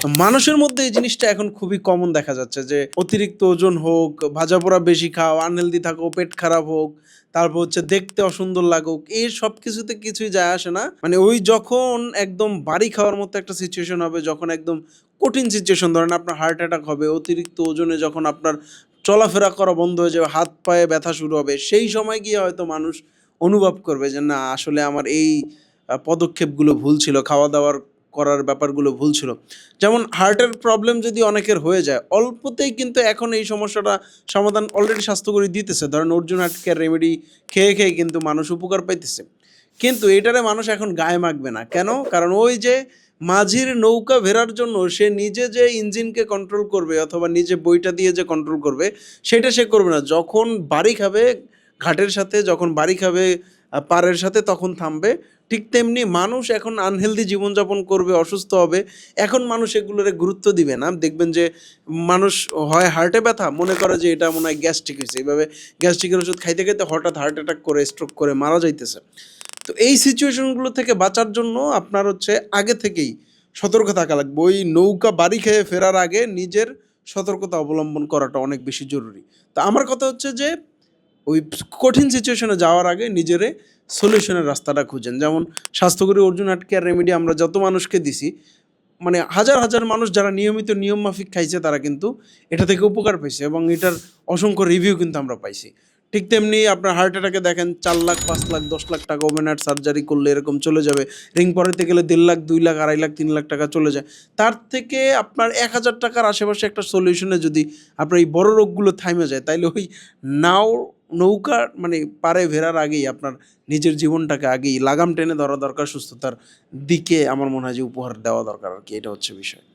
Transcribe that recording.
মানুষের মধ্যে এই জিনিসটা এখন খুবই কমন দেখা যাচ্ছে যে অতিরিক্ত ওজন হোক, ভাজাপোড়া বেশি খাও, আনহেলদি থাকো, পেট খারাপ হোক, তারপর হচ্ছে দেখতে অসুন্দর লাগুক, এই সব কিছুতে কিছুই যায় আসে না। মানে ওই যখন একদম বাড়ি খাওয়ার মতো একটা সিচুয়েশন হবে, যখন একদম কঠিন সিচুয়েশন, ধরেন আপনার হার্ট অ্যাটাক হবে, অতিরিক্ত ওজনে যখন আপনার চলাফেরা করা বন্ধ হয়ে যাবে, হাত পায়ে ব্যথা শুরু হবে, সেই সময় গিয়ে হয়তো মানুষ অনুভব করবে যে না আসলে আমার এই পদক্ষেপগুলো ভুল ছিল, খাওয়া দাওয়ার করার ব্যাপারগুলো ভুল ছিল। যেমন হার্টের প্রবলেম যদি অনেকের হয়ে যায়, অল্পতেই কিন্তু এখন এই সমস্যাটা সমাধান অলরেডি স্বাস্থ্যকরী দিতেছে। ধরেন অর্জুন হার্ট কেয়ার রেমেডি খেয়ে খেয়ে কিন্তু মানুষ উপকার পাইতেছে। কিন্তু এটারে মানুষ এখন গায়ে মাখবে না। কেন? কারণ ওই যে মাঝির নৌকা ভেড়ার জন্য সে নিজে যে ইঞ্জিনকে কন্ট্রোল করবে অথবা নিজে বইটা দিয়ে যে কন্ট্রোল করবে, সেটা সে করবে না। যখন বাড়ি খাবে ঘাটের সাথে, যখন বাড়ি খাবে পাড়ের সাথে, তখন থামবে। ঠিক তেমনি মানুষ এখন আনহেলদি জীবনযাপন করবে, অসুস্থ হবে। এখন মানুষ এগুলোরে গুরুত্ব দিবে না। দেখবেন যে মানুষ হয় হার্টে ব্যথা, মনে করে যে এটা মনে হয় গ্যাস্ট্রিক হইছে। এইভাবে গ্যাস্ট্রিকের ওষুধ খাইতে, খাইতে হঠাৎ হার্ট অ্যাটাক করে, স্ট্রোক করে মারা যাইতেছে। তো এই সিচুয়েশনগুলো থেকে বাঁচার জন্য আপনার হচ্ছে আগে থেকেই সতর্ক থাকা লাগবে। ওই নৌকা বাড়ি খেয়ে ফেরার আগে নিজের সতর্কতা অবলম্বন করাটা অনেক বেশি জরুরি। তো আমার কথা হচ্ছে যে ওই কঠিন সিচুয়েশনে যাওয়ার আগে নিজেরে সলিউশনের রাস্তাটা খুঁজেন। যেমন স্বাস্থ্যকরী অর্জুন হার্ট কেয়ার রেমেডি আমরা যত মানুষকে দিছি, মানে হাজার হাজার মানুষ যারা নিয়মিত নিয়ম মাফিক খাইছে তারা কিন্তু এটা থেকে উপকার পাইছে এবং এটার অসংখ্য রিভিউ কিন্তু আমরা পাইছি। ঠিক তেমনি আপনার হার্ট অ্যাটাকে দেখেন 4 লাখ, 5 লাখ, 10 লাখ টাকা ওপেন হার্ট সার্জারি করলে এরকম চলে যাবে। রিং পরাইতে গেলে 1.5 লাখ, 2 লাখ, 2.5 লাখ, 3 লাখ টাকা চলে যায়। তার থেকে আপনার 1000 টাকার আশেপাশে একটা সলিউশনে যদি আপনার এই বড় রোগগুলো থাইমে যায়, তাইলে ওই নাও নৌকা মানে পাড়ে ভেড়ার আগেই আপনার নিজের জীবনটাকে আগেই লাগাম টেনে ধরা দরকার। সুস্থতার দিকে আমার মনে হয় যে উপহার দেওয়া দরকার আরকি। এটা হচ্ছে বিষয়।